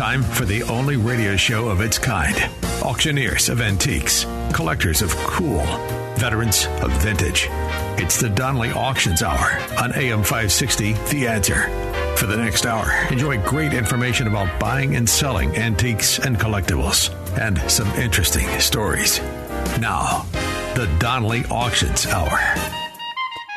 Time for the only radio show of its kind. Auctioneers of antiques, collectors of cool, veterans of vintage. It's the Donnelly Auctions Hour on AM 560, The Answer. For the next hour, enjoy great information about buying and selling antiques and collectibles, and some interesting stories. Now, the Donnelly Auctions Hour.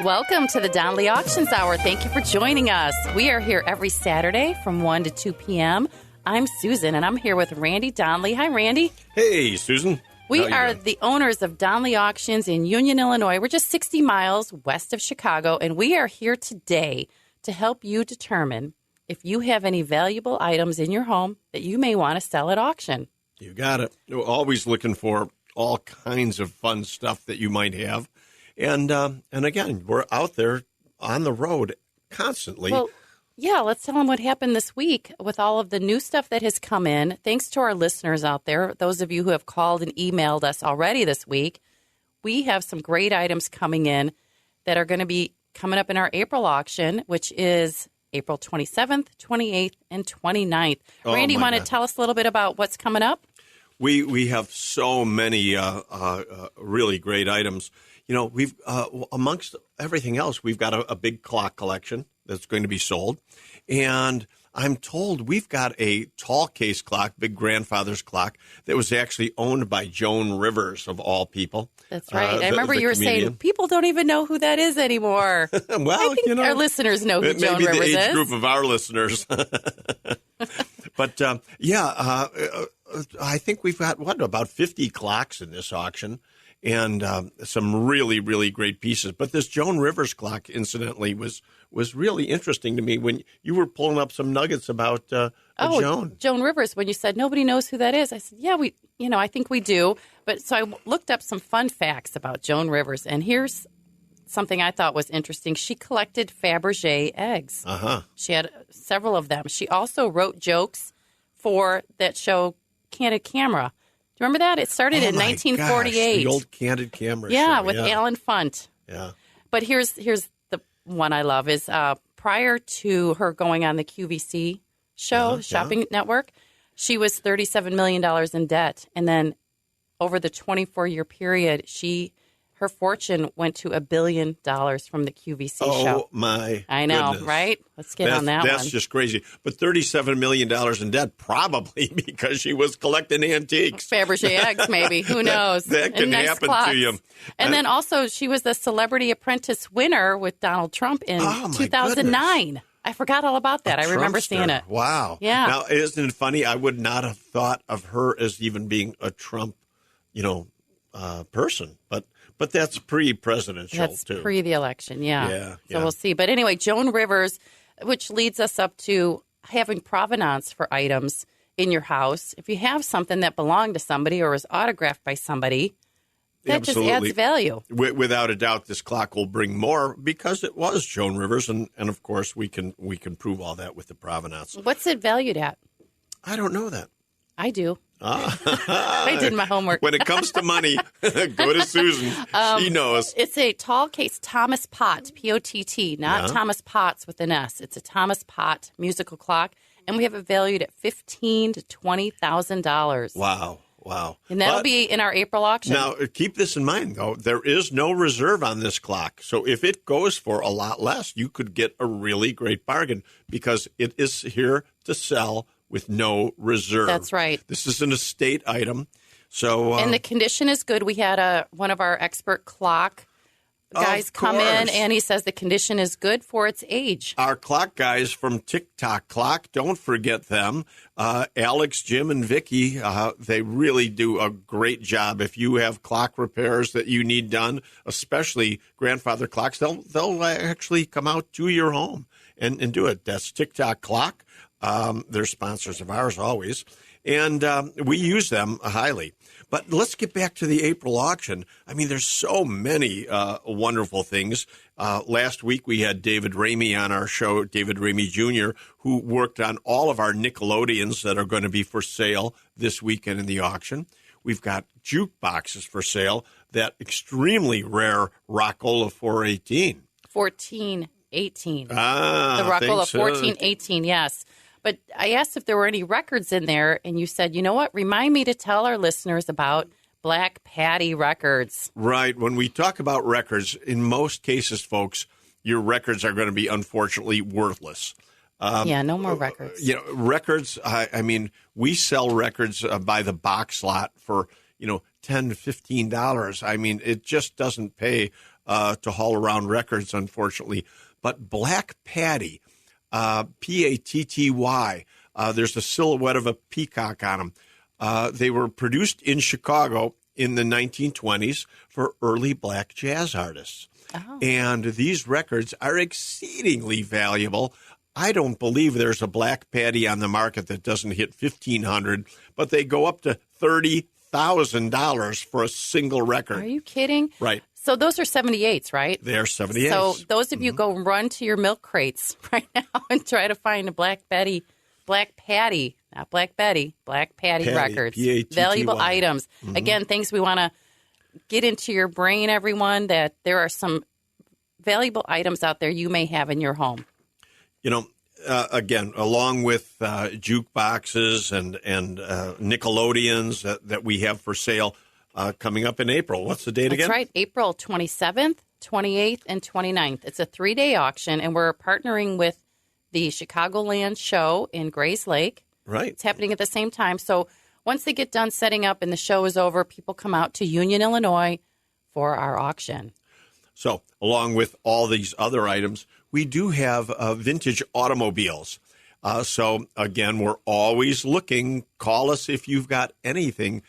Welcome to the Donnelly Auctions Hour. Thank you for joining us. We are here every Saturday from 1 to 2 p.m. I'm Susan, and I'm here with Randy Donnelly. Hi, Randy. Hey, Susan. We are the owners of Donnelly Auctions in Union, Illinois. We're just 60 miles west of Chicago, and we are here today to help you determine if you have any valuable items in your home that you may want to sell at auction. You got it. We're always looking for all kinds of fun stuff that you might have. And again, we're out there on the road constantly. Well, yeah, let's tell them what happened this week with all of the new stuff that has come in. Thanks to our listeners out there, those of you who have called and emailed us already this week. We have some great items coming in that are going to be coming up in our April auction, which is April 27th, 28th, and 29th. Randy, you want to tell us a little bit about what's coming up? We have so many really great items. You know, we've amongst everything else, we've got a big clock collection that's going to be sold. And I'm told we've got a tall case clock, big grandfather's clock, that was actually owned by Joan Rivers, of all people. That's right. I remember you were saying people don't even know who that is anymore. Well, I think our listeners know who Joan Rivers is. Maybe the age group of our listeners. But, I think we've got, about 50 clocks in this auction. And some really, really great pieces. But this Joan Rivers clock, incidentally, was really interesting to me when you were pulling up some nuggets about Joan. Joan Rivers, when you said nobody knows who that is, I said, yeah, I think we do. But so I looked up some fun facts about Joan Rivers, and here's something I thought was interesting. She collected Fabergé eggs. Uh-huh. She had several of them. She also wrote jokes for that show Candid Camera. Do you remember that? It started in 1948. Gosh, the old Candid Camera show. With Alan Funt. Yeah. But here's the one I love is prior to her going on the QVC show, Shopping Network, she was $37 million in debt. And then over the 24-year period, her fortune went to $1 billion from the QVC show. Oh, my I know, goodness. Right? Let's get on that one. That's just crazy. But $37 million in debt, probably because she was collecting antiques. Fabergé eggs, maybe. Who knows? That can happen to you. And then also, she was the Celebrity Apprentice winner with Donald Trump in 2009. Goodness. I forgot all about that. I remember seeing it. Wow. Yeah. Now, isn't it funny? I would not have thought of her as even being a Trump, person. But that's pre-presidential, that's too. That's pre the election, Yeah. So we'll see. But anyway, Joan Rivers, which leads us up to having provenance for items in your house. If you have something that belonged to somebody or is autographed by somebody, that Absolutely. just adds value. Without a doubt, this clock will bring more because it was Joan Rivers. And of course, we can prove all that with the provenance. What's it valued at? I don't know that. I do. I did my homework. When it comes to money, go to Susan. She knows. It's a tall case Thomas Pott, P-O-T-T, not Thomas Potts with an S. It's a Thomas Pott musical clock, and we have it valued at $15,000 to $20,000. Wow. And that'll be in our April auction. Now, keep this in mind, though. There is no reserve on this clock. So if it goes for a lot less, you could get a really great bargain because it is here to sell with no reserve. That's right. This is an estate item. So and the condition is good. We had one of our expert clock guys come in, and he says the condition is good for its age. Our clock guys from TikTok Clock, don't forget them. Alex, Jim, and Vicky, they really do a great job. If you have clock repairs that you need done, especially grandfather clocks, they'll actually come out to your home and do it. That's TikTok Clock. They're sponsors of ours always, and we use them highly. But let's get back to the April auction. I mean, there's so many wonderful things. Last week, we had David Ramey on our show, David Ramey Jr., who worked on all of our Nickelodeons that are going to be for sale this weekend in the auction. We've got jukeboxes for sale, that extremely rare Rockola 418. 1418. The Rockola 1418, yes. But I asked if there were any records in there, and you said, you know what? Remind me to tell our listeners about Black Patty records. Right. When we talk about records, in most cases, folks, your records are going to be unfortunately worthless. No more records. Records, I mean, we sell records by the box lot for, $10 to $15. I mean, it just doesn't pay to haul around records, unfortunately. But Black Patty, Patty, there's a silhouette of a peacock on them. They were produced in Chicago in the 1920s for early black jazz artists. Oh. And these records are exceedingly valuable. I don't believe there's a Black Patty on the market that doesn't hit $1,500, but they go up to $30,000 for a single record. Are you kidding? Right. So those are 78s, right? They're 78s. So those of you go run to your milk crates right now and try to find a Black Patty, not Black Betty, Black Patty records. Patty. Valuable items. Mm-hmm. Again, things we want to get into your brain, everyone, that there are some valuable items out there you may have in your home. Again, along with jukeboxes and Nickelodeons that we have for sale coming up in April. What's the date again? That's right, April 27th, 28th, and 29th. It's a 3-day auction, and we're partnering with the Chicagoland show in Grays Lake. Right. It's happening at the same time. So once they get done setting up and the show is over, people come out to Union, Illinois for our auction. So along with all these other items, we do have vintage automobiles. So, again, we're always looking. Call us if you've got anything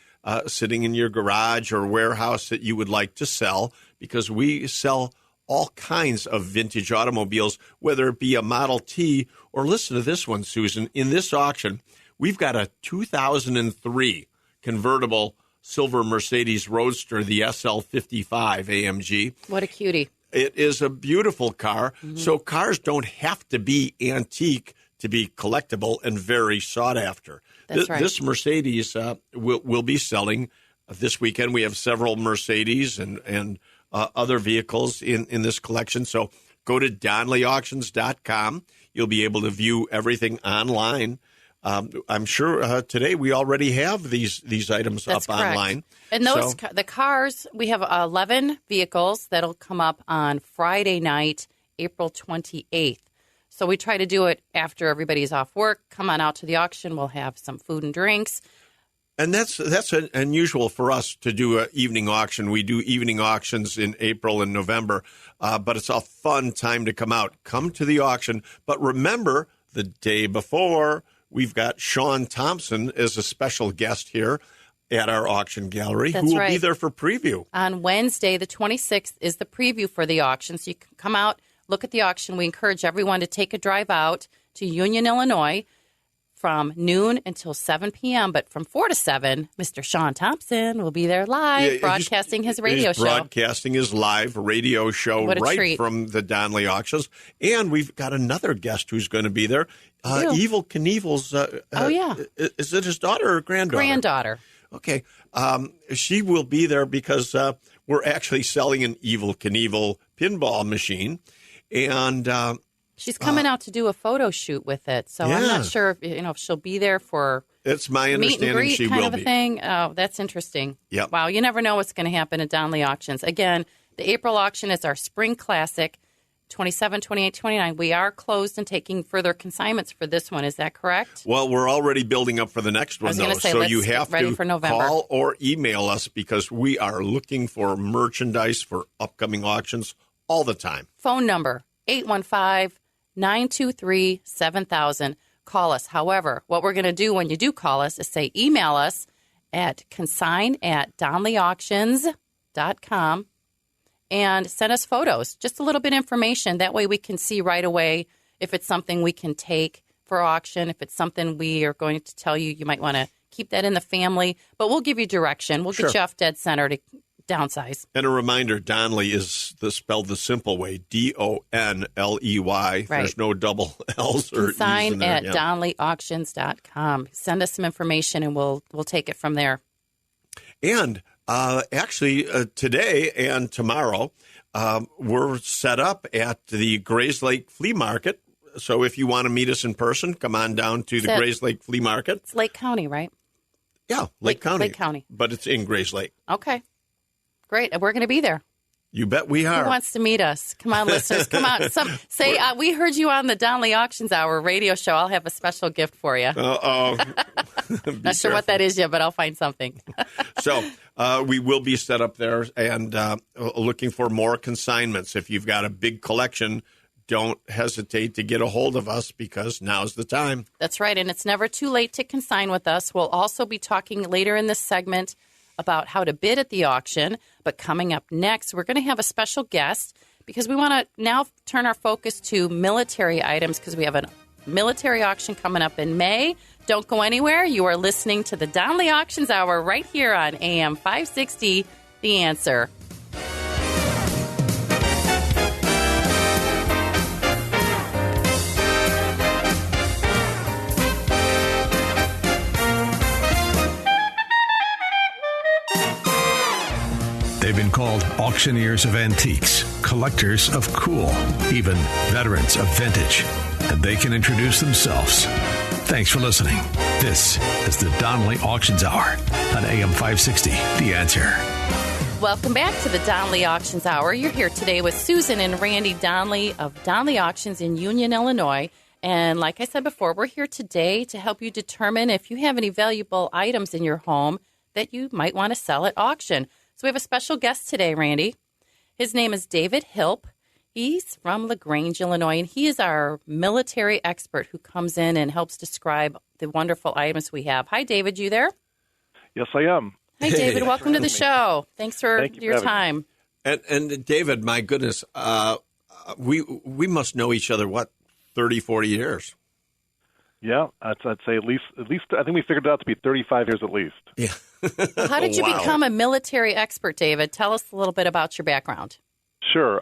sitting in your garage or warehouse that you would like to sell, because we sell all kinds of vintage automobiles, whether it be a Model T or, listen to this one, Susan. In this auction, we've got a 2003 convertible silver Mercedes Roadster, the SL55 AMG. What a cutie. It is a beautiful car. Mm-hmm. So cars don't have to be antique to be collectible and very sought after. That's right. This Mercedes will be selling this weekend. We have several Mercedes and other vehicles in this collection. So go to DonleyAuctions.com. You'll be able to view everything online. I'm sure today we already have these items That's up correct. online. And those the cars, we have 11 vehicles that'll come up on Friday night, April 28th. So we try to do it after everybody's off work. Come on out to the auction. We'll have some food and drinks. And that's unusual for us to do an evening auction. We do evening auctions in April and November, but it's a fun time to come out. Come to the auction. But remember, the day before, we've got Sean Thompson as a special guest here at our auction gallery, who will be there for preview. On Wednesday, the 26th, is the preview for the auction. So you can come out, look at the auction. We encourage everyone to take a drive out to Union, Illinois from noon until 7 p.m. But from 4 to 7, Mr. Sean Thompson will be there live, broadcasting his radio show. Broadcasting his live radio show right from the Donley auctions. And we've got another guest who's going to be there. Evel Knievel's, is it his daughter or granddaughter? Granddaughter. Okay. She will be there because we're actually selling an Evel Knievel pinball machine. And she's coming out to do a photo shoot with it. So I'm not sure if she'll be there for it's my understanding meet and greet she kind will of a be. thing. Oh, that's interesting. Yep. Wow, you never know what's going to happen at Donley Auctions. Again, the April auction is our spring classic. 27, 28, 29. We are closed and taking further consignments for this one. Is that correct? Well, we're already building up for the next one, though. Say, so you have to for November. Call or email us because we are looking for merchandise for upcoming auctions all the time. Phone number, 815-923-7000. Call us. However, what we're going to do when you do call us is say email us at consign@donleyauctions.com. and send us photos, just a little bit of information. That way we can see right away if it's something we can take for auction, if it's something we are going to tell you, you might want to keep that in the family. But we'll give you direction. We'll get you off dead center to downsize. And a reminder, Donley is spelled the simple way, Donley. Right. There's no double L's or E's in there. Consign at DonleyAuctions.com. Send us some information and we'll take it from there. And actually, today and tomorrow, we're set up at the Grays Lake Flea Market So if you want to meet us in person, come on down to the Grays Lake Flea Market. It's Lake County, right? Yeah, Lake County. Lake County. But it's in Grays Lake. Okay. Great. We're going to be there. You bet we are. Who wants to meet us? Come on, listeners. Come on. Say, we heard you on the Donnelly Auctions Hour radio show. I'll have a special gift for you. Uh-oh. Not sure what that is yet, but I'll find something. So we will be set up there and looking for more consignments. If you've got a big collection, don't hesitate to get a hold of us because now's the time. That's right. And it's never too late to consign with us. We'll also be talking later in this segment about how to bid at the auction. But coming up next, we're going to have a special guest because we want to now turn our focus to military items because we have a military auction coming up in May. Don't go anywhere. You are listening to the Donnelly Auctions Hour right here on AM 560, The Answer. They've been called auctioneers of antiques, collectors of cool, even veterans of vintage. And they can introduce themselves. Thanks for listening. This is the Donnelly Auctions Hour on AM 560, The Answer. Welcome back to the Donnelly Auctions Hour. You're here today with Susan and Randy Donnelly of Donnelly Auctions in Union, Illinois. And like I said before, we're here today to help you determine if you have any valuable items in your home that you might want to sell at auction. So we have a special guest today, Randy. His name is David Hilp. He's from LaGrange, Illinois, and he is our military expert who comes in and helps describe the wonderful items we have. Hi, David. You there? Yes, I am. Hi, David. Welcome to the show. Thanks for your time. And David, my goodness, we must know each other, 30, 40 years? Yeah, I'd say at least. I think we figured it out to be 35 years at least. Yeah. How did you become a military expert, David? Tell us a little bit about your background. Sure.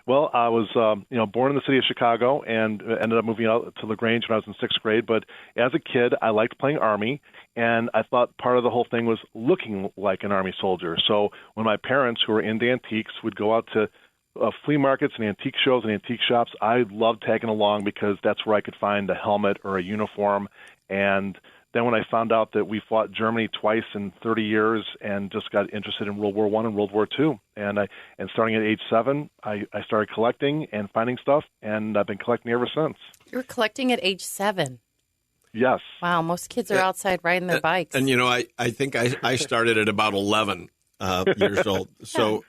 Well, I was born in the city of Chicago and ended up moving out to LaGrange when I was in sixth grade. But as a kid, I liked playing Army, and I thought part of the whole thing was looking like an Army soldier. So when my parents, who were into antiques, would go out to flea markets and antique shows and antique shops, I loved tagging along because that's where I could find a helmet or a uniform. And then when I found out that we fought Germany twice in 30 years and just got interested in World War I and World War II, and starting at age 7, I started collecting and finding stuff, and I've been collecting ever since. You were collecting at age 7? Yes. Wow, most kids are outside riding their bikes. And I think I started at about 11 years old. So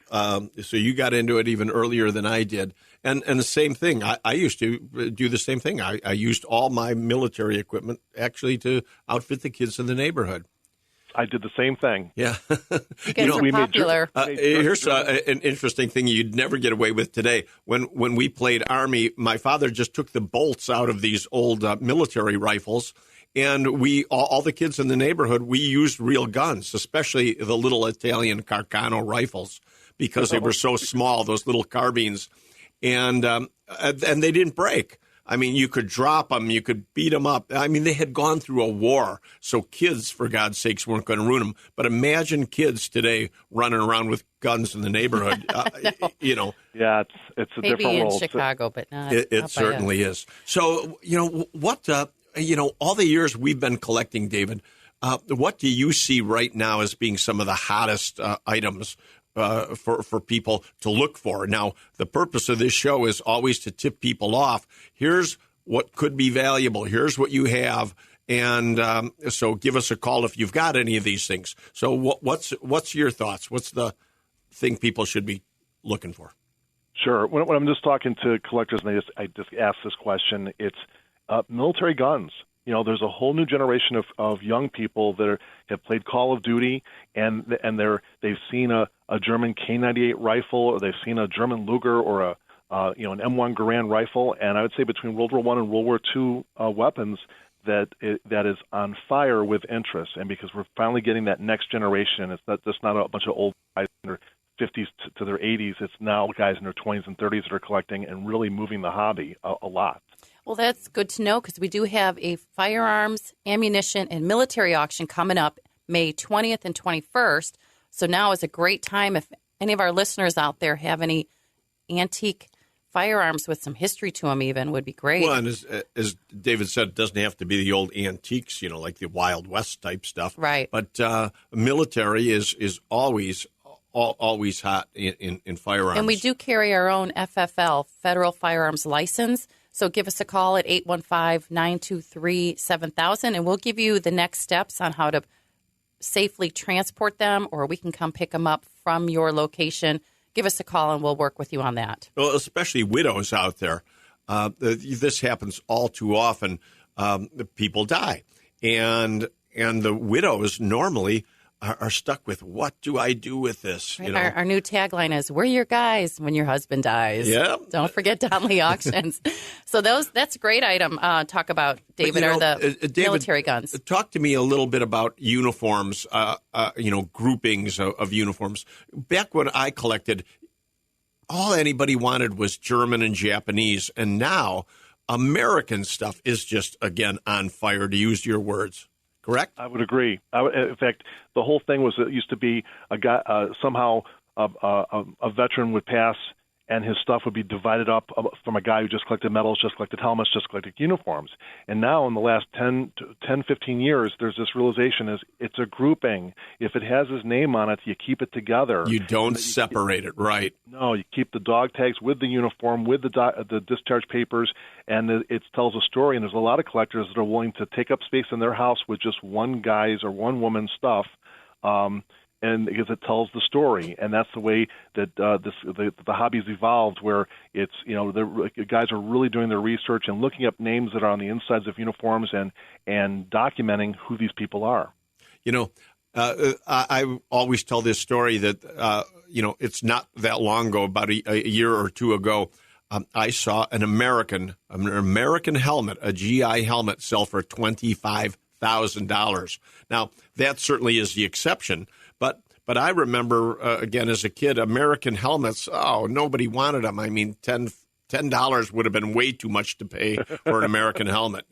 you got into it even earlier than I did. And the same thing, I used to do the same thing. I used all my military equipment actually to outfit the kids in the neighborhood. I did the same thing. Yeah. You guys are popular. Here's an interesting thing you'd never get away with today. When we played Army, my father just took the bolts out of these old military rifles, and all the kids in the neighborhood, we used real guns, especially the little Italian Carcano rifles, because they were so small, those little carbines. And they didn't break. I mean, you could drop them, you could beat them up. I mean, they had gone through a war, so kids, for God's sakes, weren't going to ruin them. But imagine kids today running around with guns in the neighborhood. Yeah, it's a maybe different world. Maybe in Chicago, but not. It certainly is. So, what? All the years we've been collecting, David, what do you see right now as being some of the hottest items for people to look for? Now, the purpose of this show is always to tip people off. Here's what could be valuable. Here's what you have. And so give us a call if you've got any of these things. So what's your thoughts? What's the thing people should be looking for? Sure. When I'm just talking to collectors and I just ask this question, it's military guns. There's a whole new generation of young people that have played Call of Duty, and they've seen a German K98 rifle, or they've seen a German Luger, or an M1 Garand rifle. And I would say between World War I and World War II weapons, that is on fire with interest. And because we're finally getting that next generation, it's not a bunch of old guys in their 50s to their 80s. It's now guys in their 20s and 30s that are collecting and really moving the hobby a lot. Well, that's good to know because we do have a firearms, ammunition, and military auction coming up May 20th and 21st. So now is a great time if any of our listeners out there have any antique firearms with some history to them even would be great. Well, and as David said, it doesn't have to be the old antiques, like the Wild West type stuff. Right. But military is always hot in firearms. And we do carry our own FFL, Federal Firearms License. So give us a call at 815-923-7000, and we'll give you the next steps on how to safely transport them, or we can come pick them up from your location. Give us a call, and we'll work with you on that. Well, especially widows out there. This happens all too often. The people die, and the widows normally are stuck with, what do I do with this? Right. Our new tagline is, we're your guys when your husband dies. Yeah. Don't forget Donnelly Auctions. So that's a great item. Talk about, David, are the David, military guns. Talk to me a little bit about uniforms, groupings of uniforms. Back when I collected, all anybody wanted was German and Japanese. And now American stuff is just, again, on fire, to use your words. Correct? I would agree. In fact, the whole thing was it used to be a guy somehow a veteran would pass and his stuff would be divided up from a guy who just collected medals, just collected helmets, just collected uniforms. And now in the last 10, 15 years, there's this realization is it's a grouping. If it has his name on it, you keep it together. You don't separate it, right? No, you keep the dog tags with the uniform, with the discharge papers, and it tells a story. And there's a lot of collectors that are willing to take up space in their house with just one guy's or one woman's stuff. And because it tells the story, and that's the way that the hobby's evolved, where it's the guys are really doing their research and looking up names that are on the insides of uniforms and documenting who these people are. I always tell this story that it's not that long ago, about a year or two ago, I saw an American helmet, a GI helmet, sell for $25,000. Now that certainly is the exception. But I remember, again, as a kid, American helmets, nobody wanted them. I mean, $10 would have been way too much to pay for an American helmet,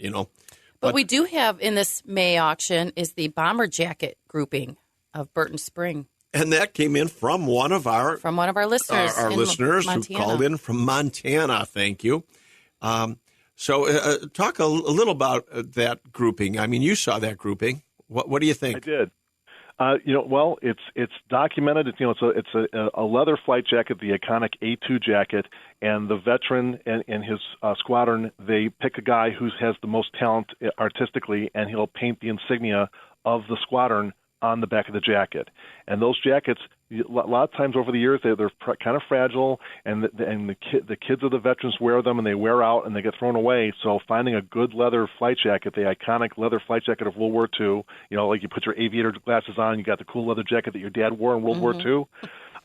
But we do have in this May auction is the bomber jacket grouping of Burton Spring. And that came in from one of our listeners. Our listeners Montana. Who called in from Montana. Thank you. So talk a little about that grouping. I mean, you saw that grouping. What do you think? I did. Well, it's documented. It's a leather flight jacket, the iconic A2 jacket, and the veteran and his squadron, they pick a guy who has the most talent artistically, and he'll paint the insignia of the squadron on the back of the jacket. And those jackets, a lot of times over the years, they're kind of fragile, and the kids of the veterans wear them, and they wear out, and they get thrown away. So finding a good leather flight jacket, the iconic leather flight jacket of World War II, like you put your aviator glasses on, you got the cool leather jacket that your dad wore in World War II.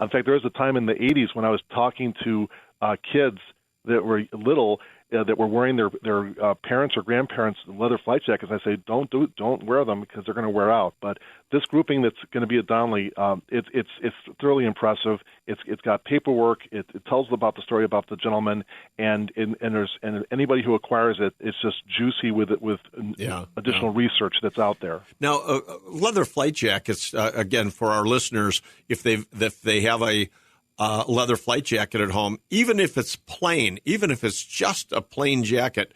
In fact, there was a time in the 80s when I was talking to kids that were little, that were wearing their parents' or grandparents' leather flight jackets. I say, don't wear them because they're going to wear out. But this grouping that's going to be at Donnelly, it's thoroughly impressive. It's got paperwork. It tells about the story about the gentleman, and anybody who acquires it, it's just juicy with additional research that's out there. Now, leather flight jackets, again, for our listeners, if they have a leather flight jacket at home, even if it's plain, even if it's just a plain jacket,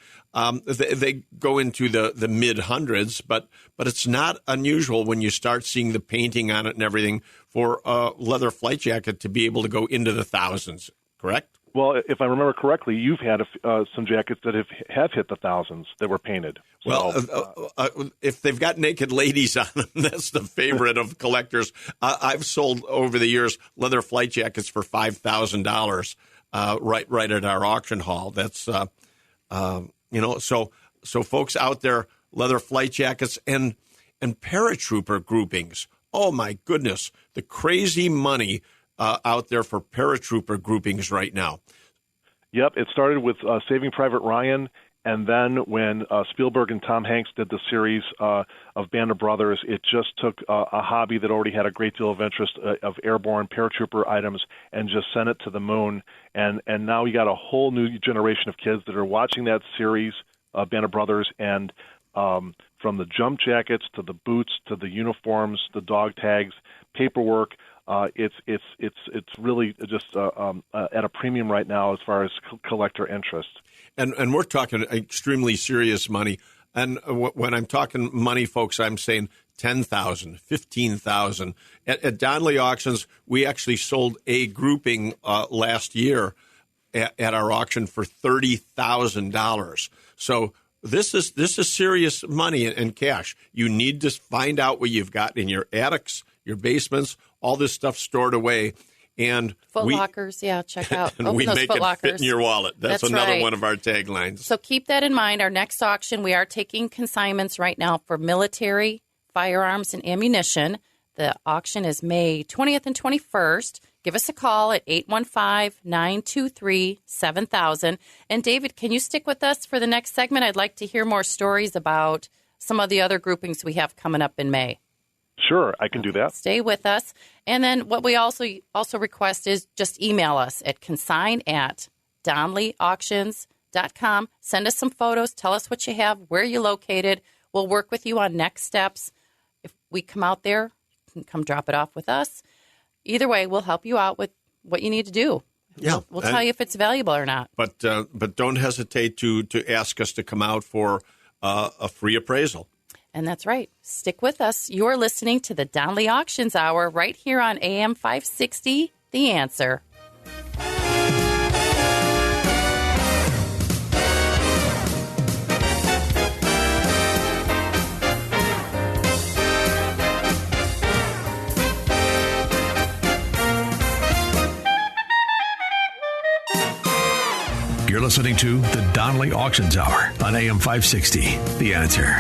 they go into the mid hundreds, but it's not unusual when you start seeing the painting on it and everything for a leather flight jacket to be able to go into the thousands, correct? Well, if I remember correctly, you've had some jackets that have hit the thousands that were painted. Well, if they've got naked ladies on them, that's the favorite of collectors. I've sold over the years leather flight jackets for $5,000 right at our auction hall. That's so folks out there, leather flight jackets and paratrooper groupings. Oh my goodness, the crazy money out there for paratrooper groupings right now. Yep, it started with Saving Private Ryan, and then when Spielberg and Tom Hanks did the series of Band of Brothers, it just took a hobby that already had a great deal of interest of airborne paratrooper items and just sent it to the moon. And now you got a whole new generation of kids that are watching that series, Band of Brothers, and from the jump jackets to the boots to the uniforms, the dog tags, paperwork, It's really just at a premium right now as far as collector interest. And we're talking extremely serious money. And when I'm talking money, folks, I'm saying $10,000, $15,000. At Donley Auctions, we actually sold a grouping last year at our auction for $30,000. So this is serious money and cash. You need to find out what you've got in your attics, your basements, all this stuff stored away. And Foot Lockers, check out. And Open we those make Foot it Lockers. fit in your wallet. That's another right. one of our taglines. So keep that in mind. Our next auction, we are taking consignments right now for military, firearms, and ammunition. The auction is May 20th and 21st. Give us a call at 815-923-7000. And David, can you stick with us for the next segment? I'd like to hear more stories about some of the other groupings we have coming up in May. Sure, I can do that. Stay with us. And then what we also request is just email us at consign@donleyauctions.com. Send us some photos. Tell us what you have, where you're located. We'll work with you on next steps. If we come out there, you can come drop it off with us. Either way, we'll help you out with what you need to do. Yeah, We'll tell you if it's valuable or not. But don't hesitate to ask us to come out for a free appraisal. And that's right. Stick with us. You're listening to the Donley Auctions Hour right here on AM 560, The Answer. You're listening to the Donley Auctions Hour on AM 560, The Answer.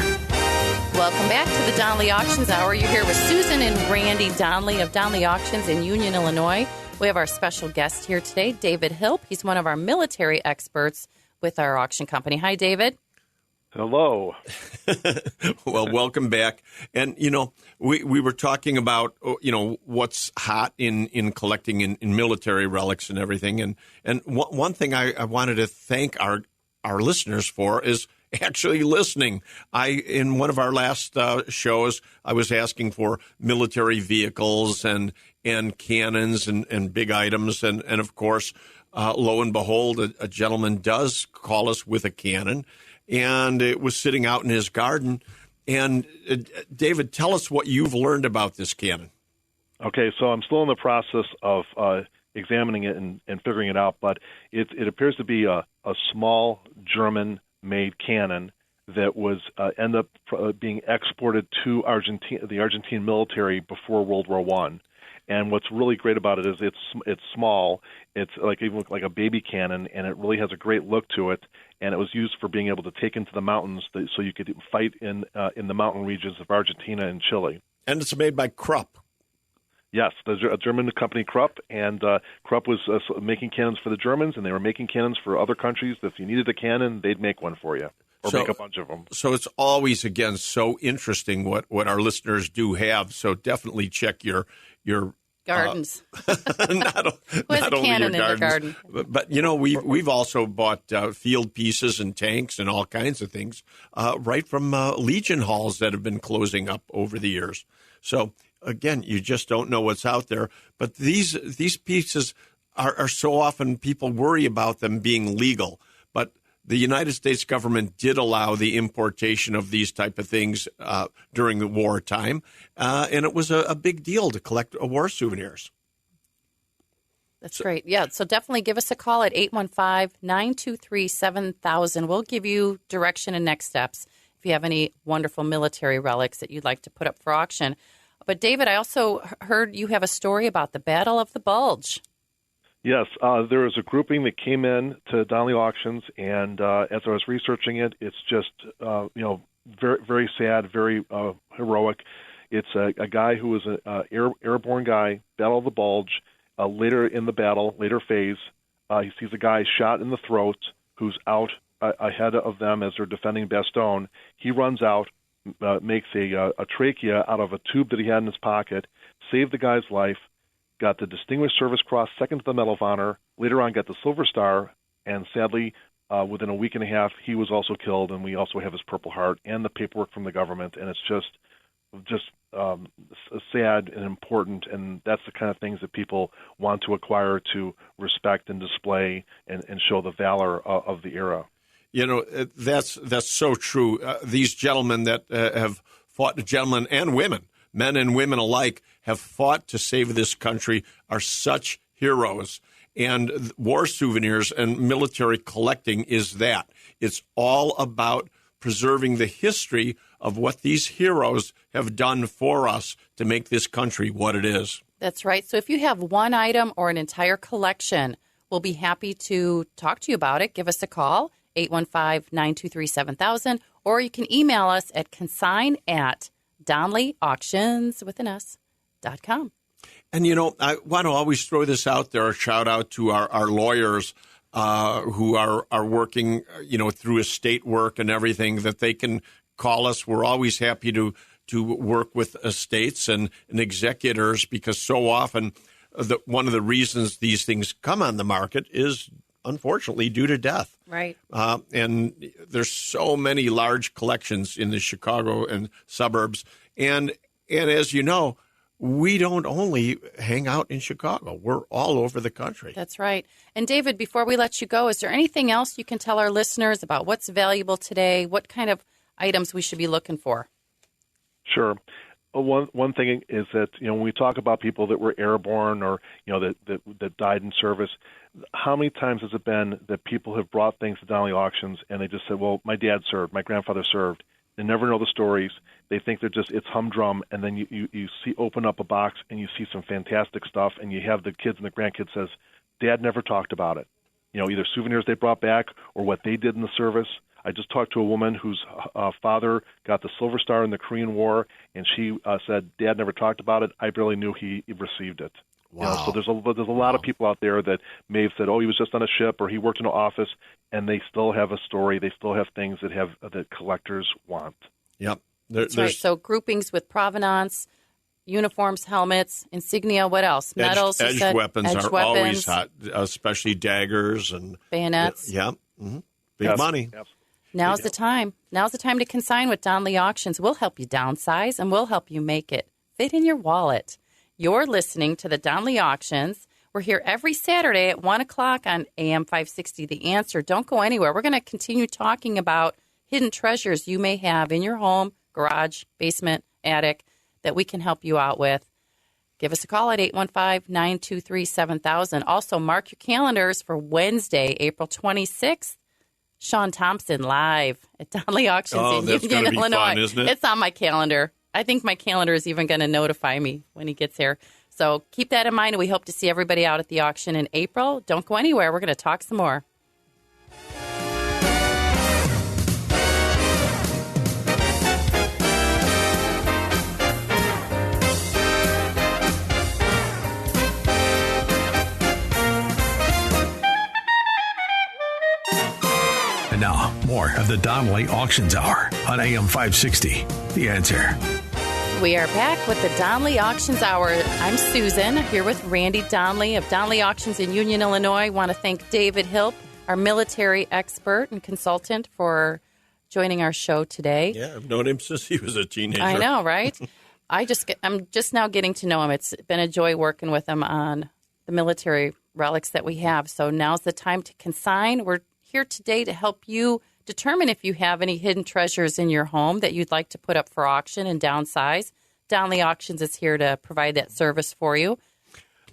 Welcome back to the Donley Auctions Hour. You're here with Susan and Randy Donley of Donley Auctions in Union, Illinois. We have our special guest here today, David Hilp. He's one of our military experts with our auction company. Hi, David. Hello. Well, welcome back. And, we were talking about, what's hot in collecting in military relics and everything. And one thing I wanted to thank our listeners for is actually listening. In one of our last shows, I was asking for military vehicles and cannons and big items. And of course, lo and behold, a gentleman does call us with a cannon. And it was sitting out in his garden. And David, tell us what you've learned about this cannon. Okay, so I'm still in the process of examining it and figuring it out, but it appears to be a small German-made cannon that was end up being exported to the Argentine military before World War I. And what's really great about it is it's small. It's even like a baby cannon, and it really has a great look to it. And it was used for being able to take into the mountains, so you could fight in the mountain regions of Argentina and Chile. And it's made by Krupp. Yes, the German company Krupp, and Krupp was making cannons for the Germans, and they were making cannons for other countries. If you needed a cannon, they'd make one for you, or make a bunch of them. So it's always, again, so interesting what our listeners do have. So definitely check your gardens. not Who has a only cannon your in the garden? But we've also bought field pieces and tanks and all kinds of things right from Legion halls that have been closing up over the years. So again, you just don't know what's out there. But these pieces are so often people worry about them being legal. But the United States government did allow the importation of these type of things during the wartime, and it was a big deal to collect war souvenirs. That's great. Yeah, so definitely give us a call at 815-923-7000. We'll give you direction and next steps if you have any wonderful military relics that you'd like to put up for auction. But, David, I also heard you have a story about the Battle of the Bulge. Yes, there was a grouping that came in to Donley Auctions, and as I was researching it, it's just very, very sad, very heroic. It's a guy who was an airborne guy, Battle of the Bulge. Later in the battle, later phase, he sees a guy shot in the throat who's out ahead of them as they're defending Bastogne. He runs out, makes a trachea out of a tube that he had in his pocket, saved the guy's life, got the Distinguished Service Cross, second to the Medal of Honor, later on got the Silver Star, and sadly, within a week and a half, he was also killed, and we also have his Purple Heart and the paperwork from the government, and it's just sad and important, and that's the kind of things that people want to acquire to respect and display and show the valor of the era. You know, that's so true. These gentlemen that have fought, gentlemen and women, men and women alike, have fought to save this country, are such heroes. And war souvenirs and military collecting is that. It's all about preserving the history of what these heroes have done for us to make this country what it is. That's right. So if you have one item or an entire collection, we'll be happy to talk to you about it. Give us a call, 815-923-7000, or you can email us at consignatauctions.com. And, you know, I want to always throw this out there, a shout out to our lawyers who are working, you know, through estate work and everything, that they can call us. We're always happy to work with estates and executors, because so often one of the reasons these things come on the market is, unfortunately, due to death. Right. And there's so many large collections in the Chicago and suburbs. And as you know, we don't only hang out in Chicago. We're all over the country. That's right. And David, before we let you go, is there anything else you can tell our listeners about what's valuable today? What kind of items we should be looking for? Sure. One thing is that, you know, when we talk about people that were airborne or, you know, that died in service, how many times has it been that people have brought things to Donnelly Auctions and they just said, well, my dad served, my grandfather served. They never know the stories. They think it's humdrum, and then you open up a box and you see some fantastic stuff, and you have the kids and the grandkids says, Dad never talked about it. You know, either souvenirs they brought back or what they did in the service. I just talked to a woman whose father got the Silver Star in the Korean War, and she said, Dad never talked about it. I barely knew he received it. Wow. You know, so there's a lot of people out there that may have said, oh, he was just on a ship or he worked in an office, and they still have a story. They still have things that collectors want. Yep. That's right. So groupings with provenance, uniforms, helmets, insignia, what else? Medals. Edged weapons are always hot, especially daggers and bayonets. Yeah. Mm-hmm. Big money. Yes. Now's the time. Now's the time to consign with Donnelly Auctions. We'll help you downsize, and we'll help you make it fit in your wallet. You're listening to the Donnelly Auctions. We're here every Saturday at 1 o'clock on AM 560 The Answer. Don't go anywhere. We're going to continue talking about hidden treasures you may have in your home, garage, basement, attic, that we can help you out with. Give us a call at 815-923-7000. Also, mark your calendars for Wednesday, April 26th. Sean Thompson live at Donnelly Auctions in Union, Illinois. Fun, isn't it? It's on my calendar. I think my calendar is even going to notify me when he gets here. So keep that in mind, and we hope to see everybody out at the auction in April. Don't go anywhere. We're going to talk some more. And now, more of the Donnelly Auctions Hour on AM 560. The Answer. We are back with the Donnelly Auctions Hour. I'm Susan, here with Randy Donnelly of Donnelly Auctions in Union, Illinois. I want to thank David Hilp, our military expert and consultant, for joining our show today. Yeah, I've known him since he was a teenager. I know, right? I'm just now getting to know him. It's been a joy working with him on the military relics that we have. So now's the time to consign. We're here today to help you determine if you have any hidden treasures in your home that you'd like to put up for auction and downsize. Donnelly Auctions is here to provide that service for you.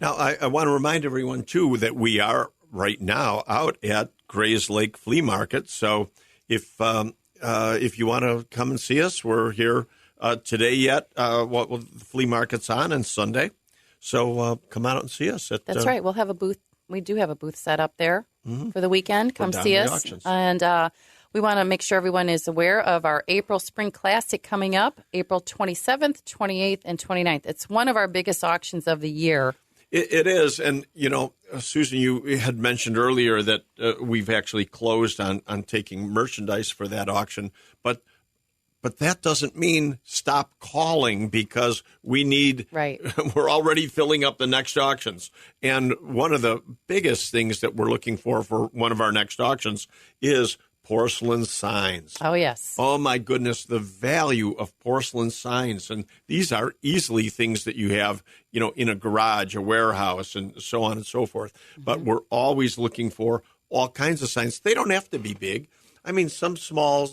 Now, I want to remind everyone, too, that we are right now out at Grays Lake Flea Market. So if you want to come and see us, we're here today yet. The flea market's on Sunday. So come out and see us. That's right. We'll have a booth. We do have a booth set up there for the weekend. Come see us. Auctions. And we want to make sure everyone is aware of our April Spring Classic coming up, April 27th, 28th, and 29th. It's one of our biggest auctions of the year. It is. And, you know, Susan, you had mentioned earlier that we've actually closed on taking merchandise for that auction. But that doesn't mean stop calling, because we need, right. We're already filling up the next auctions. And one of the biggest things that we're looking for one of our next auctions is porcelain signs. Oh, yes. Oh, my goodness, the value of porcelain signs. And these are easily things that you have, in a garage, a warehouse, and so on and so forth. Mm-hmm. But we're always looking for all kinds of signs. They don't have to be big. I mean, some small,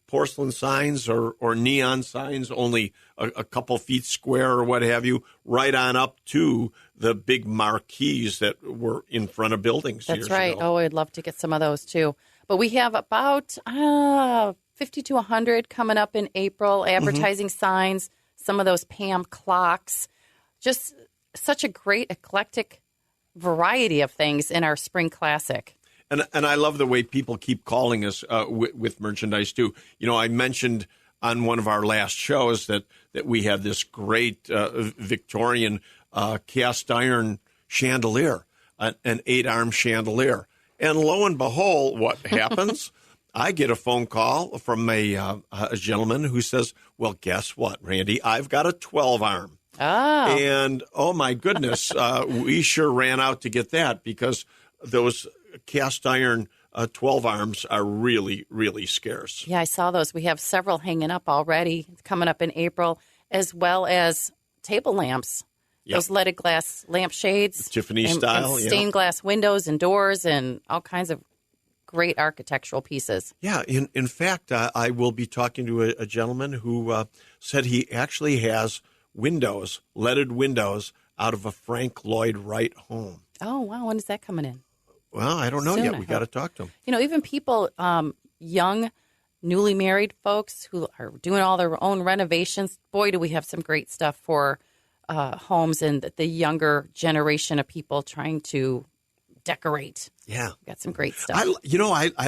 porcelain signs or neon signs, only a couple feet square or what have you, right on up to the big marquees that were in front of buildings. That's right. Oh, I'd love to get some of those too. But we have about 50 to 100 coming up in April, advertising signs, some of those Pam clocks, just such a great eclectic variety of things in our Spring Classic. And I love the way people keep calling us with merchandise, too. I mentioned on one of our last shows that we had this great Victorian cast iron chandelier, an 8-arm chandelier. And lo and behold, what happens? I get a phone call from a gentleman who says, well, guess what, Randy? I've got a 12-arm. Oh. And, oh, my goodness, we sure ran out to get that because those cast iron 12 arms are really, really scarce. Yeah, I saw those. We have several hanging up already, coming up in April, as well as table lamps. Yep. Those leaded glass lampshades. Tiffany style. And stained glass windows and doors and all kinds of great architectural pieces. Yeah, in fact, I will be talking to a gentleman who said he actually has windows, leaded windows, out of a Frank Lloyd Wright home. Oh, wow. When is that coming in? Well, I don't know yet. We got to talk to him. Even people, young, newly married folks who are doing all their own renovations. Boy, do we have some great stuff for homes and the younger generation of people trying to decorate. Yeah. We've got some great stuff. I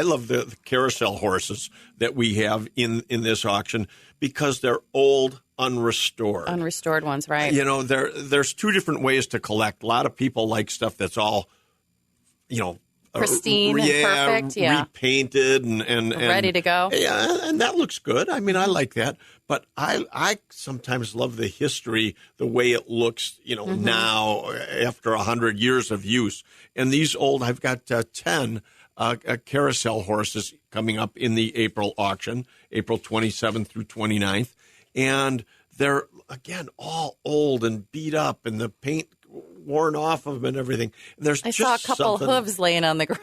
love the carousel horses that we have in this auction because they're old, unrestored. Unrestored ones, right. There's two different ways to collect. A lot of people like stuff that's all pristine and perfect, repainted and ready to go. Yeah, and that looks good. I mean, I like that. But I sometimes love the history, the way it looks, now after 100 years of use. And these old, I've got 10 carousel horses coming up in the April auction, April 27th through 29th. And they're, again, all old and beat up and the paint worn off of them and everything. And I saw a couple hooves laying on the ground.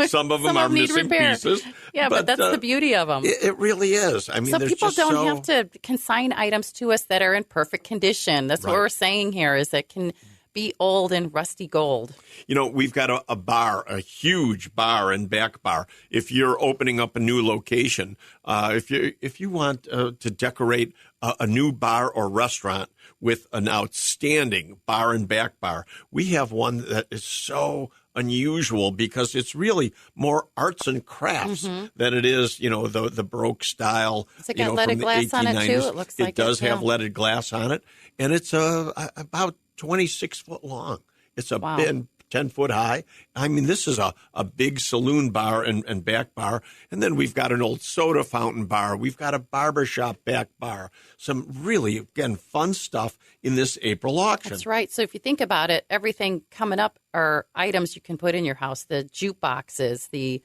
Some of them are missing pieces. Yeah, but that's the beauty of them. It really is. I mean, so people don't have to consign items to us that are in perfect condition. That's what we're saying here is it can be old and rusty gold. We've got a bar, a huge bar and back bar. If you're opening up a new location, if you want to decorate a new bar or restaurant with an outstanding bar and back bar, we have one that is so unusual because it's really more arts and crafts than it is, the Baroque style. Has it got leaded glass on it too? It looks like it does have leaded glass on it, and it's about 26 foot long. It's a big 10 foot high. I mean, this is a big saloon bar and back bar. And then we've got an old soda fountain bar. We've got a barbershop back bar. Some really, again, fun stuff in this April auction. That's right. So if you think about it, everything coming up are items you can put in your house. The jukeboxes, the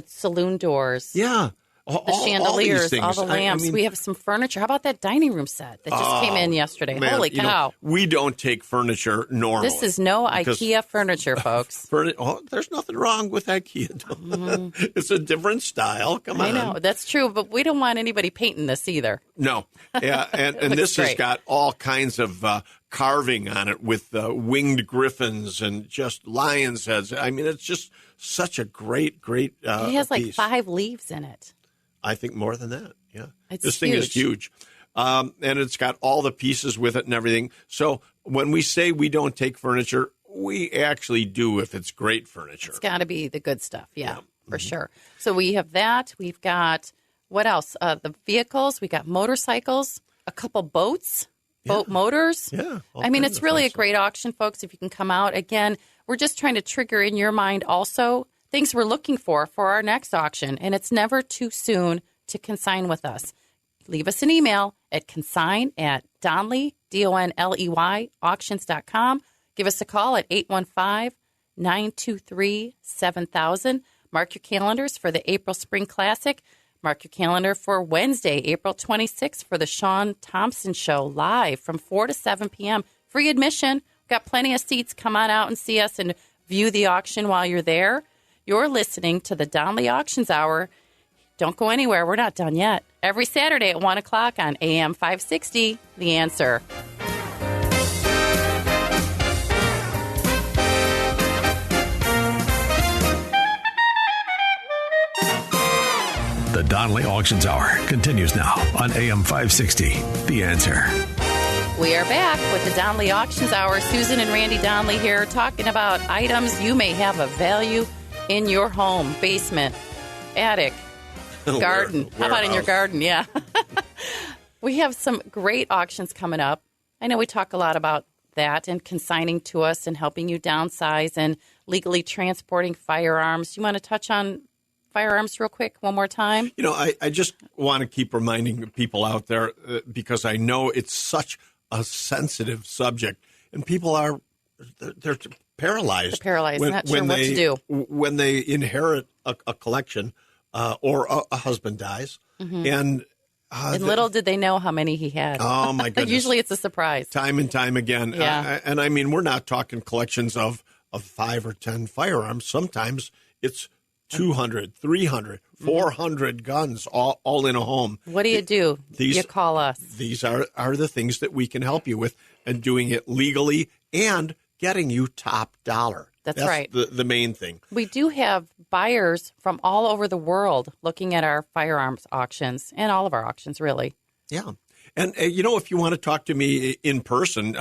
saloon doors. Yeah. The chandeliers, all the lamps. We have some furniture. How about that dining room set that just came in yesterday? Man, Holy cow. We don't take furniture normally. This is no IKEA furniture, folks. There's nothing wrong with IKEA. It's a different style. Come on. I know. That's true, but we don't want anybody painting this either. No. Yeah, and this has got all kinds of carving on it with winged griffins and just lion's heads. I mean, it's just such a great it has like piece. 5 leaves in it. I think more than that, yeah. This thing is huge. And it's got all the pieces with it and everything. So when we say we don't take furniture, we actually do if it's great furniture. It's got to be the good stuff, for sure. So we have that. We've got, what else? The vehicles. We got motorcycles, a couple boats, boat motors. Yeah. I mean, it's really a great auction, folks, if you can come out. Again, we're just trying to trigger in your mind also things we're looking for our next auction, and it's never too soon to consign with us. Leave us an email at consign@Donley, DONLEY, auctions.com. Give us a call at 815-923-7000. Mark your calendars for the April Spring Classic. Mark your calendar for Wednesday, April 26th for the Sean Thompson Show live from 4 to 7 p.m. Free admission. We've got plenty of seats. Come on out and see us and view the auction while you're there. You're listening to the Donley Auctions Hour. Don't go anywhere. We're not done yet. Every Saturday at 1 o'clock on AM 560, The Answer. The Donley Auctions Hour continues now on AM 560, The Answer. We are back with the Donley Auctions Hour. Susan and Randy Donley here talking about items you may have of value in your home, basement, attic, garden. How about in your garden? Yeah. We have some great auctions coming up. I know we talk a lot about that and consigning to us and helping you downsize and legally transporting firearms. You want to touch on firearms real quick one more time? You know, I just want to keep reminding people out there because I know it's such a sensitive subject, and people are they're paralyzed. They're paralyzed, not sure what to do. When they inherit a collection or a husband dies. And little did they know how many he had. Oh, my goodness. Usually it's a surprise. Time and time again. Yeah. And I mean, we're not talking collections of 5 or 10 firearms. Sometimes it's 200, 300, 400 guns all in a home. What do you do? You call us. These are the things that we can help you with, and doing it legally and getting you top dollar. That's right. The main thing. We do have buyers from all over the world looking at our firearms auctions and all of our auctions, really. Yeah. And, if you want to talk to me in person,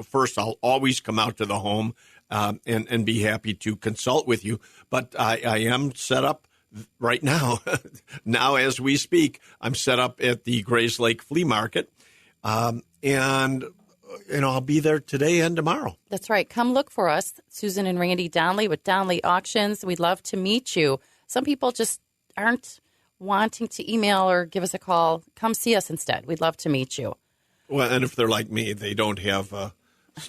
first, I'll always come out to the home and be happy to consult with you. But I am set up right now. Now, as we speak, I'm set up at the Grays Lake Flea Market. And I'll be there today and tomorrow. That's right. Come look for us, Susan and Randy Donley with Donley Auctions. We'd love to meet you. Some people just aren't wanting to email or give us a call. Come see us instead. We'd love to meet you. Well, and if they're like me, they don't have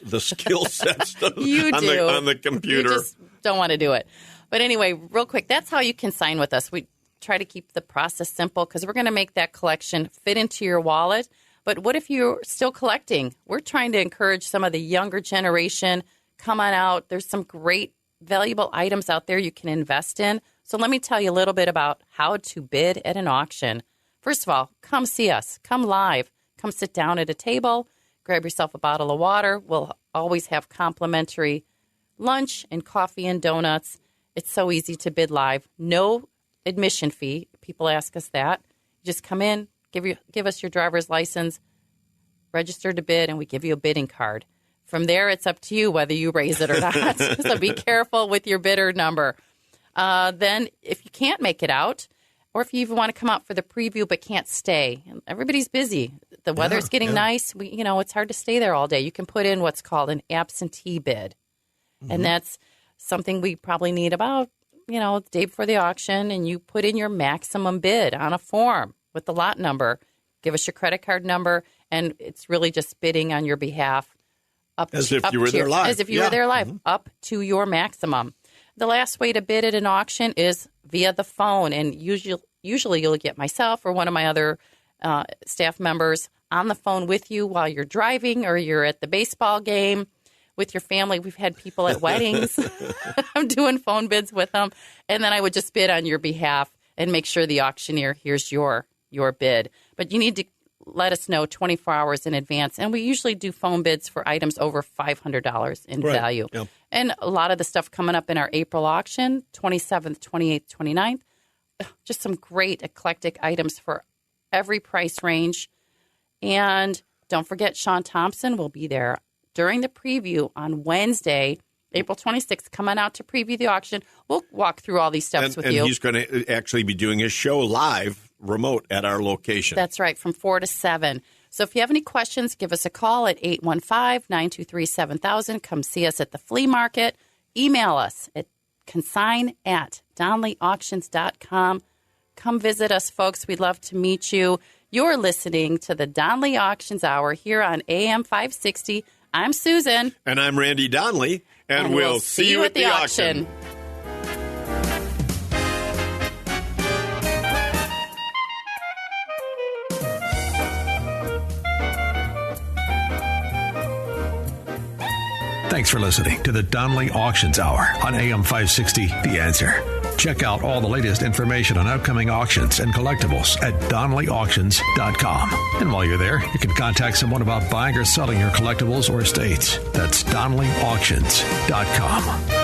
the skill sets on the computer. You just don't want to do it. But anyway, real quick, that's how you can sign with us. We try to keep the process simple because we're going to make that collection fit into your wallet. But what if you're still collecting? We're trying to encourage some of the younger generation. Come on out. There's some great, valuable items out there you can invest in. So let me tell you a little bit about how to bid at an auction. First of all, come see us. Come live. Come sit down at a table. Grab yourself a bottle of water. We'll always have complimentary lunch and coffee and donuts. It's so easy to bid live. No admission fee. People ask us that. You just come in, give us your driver's license, register to bid, and we give you a bidding card. From there, it's up to you whether you raise it or not. So be careful with your bidder number. Then if you can't make it out, or if you even want to come out for the preview but can't stay, everybody's busy. The weather's getting nice. It's hard to stay there all day. You can put in what's called an absentee bid. Mm-hmm. And that's something we probably need about, the day before the auction, and you put in your maximum bid on a form with the lot number. Give us your credit card number, and it's really just bidding on your behalf. As if you were there live. As if you were there live, up to your maximum. The last way to bid at an auction is via the phone, and usually you'll get myself or one of my other staff members on the phone with you while you're driving or you're at the baseball game with your family. We've had people at weddings. I'm doing phone bids with them, and then I would just bid on your behalf and make sure the auctioneer hears your bid. But you need to let us know 24 hours in advance, and we usually do phone bids for items over $500 in value. Yeah. And a lot of the stuff coming up in our April auction, 27th, 28th, 29th, just some great eclectic items for every price range. And don't forget, Sean Thompson will be there during the preview on Wednesday, April 26th. Come on out to preview the auction. We'll walk through all these steps with you. And he's going to actually be doing his show live, remote, at our location. That's right, from 4 to 7. So if you have any questions, give us a call at 815-923-7000. Come see us at the flea market. Email us at consign@DonleyAuctions.com. Come visit us, folks. We'd love to meet you. You're listening to the Donley Auctions Hour here on AM 560. I'm Susan. And I'm Randy Donley. And we'll see you at the auction. Thanks for listening to the Donnelly Auctions Hour on AM 560, The Answer. Check out all the latest information on upcoming auctions and collectibles at DonnellyAuctions.com. And while you're there, you can contact someone about buying or selling your collectibles or estates. That's DonnellyAuctions.com.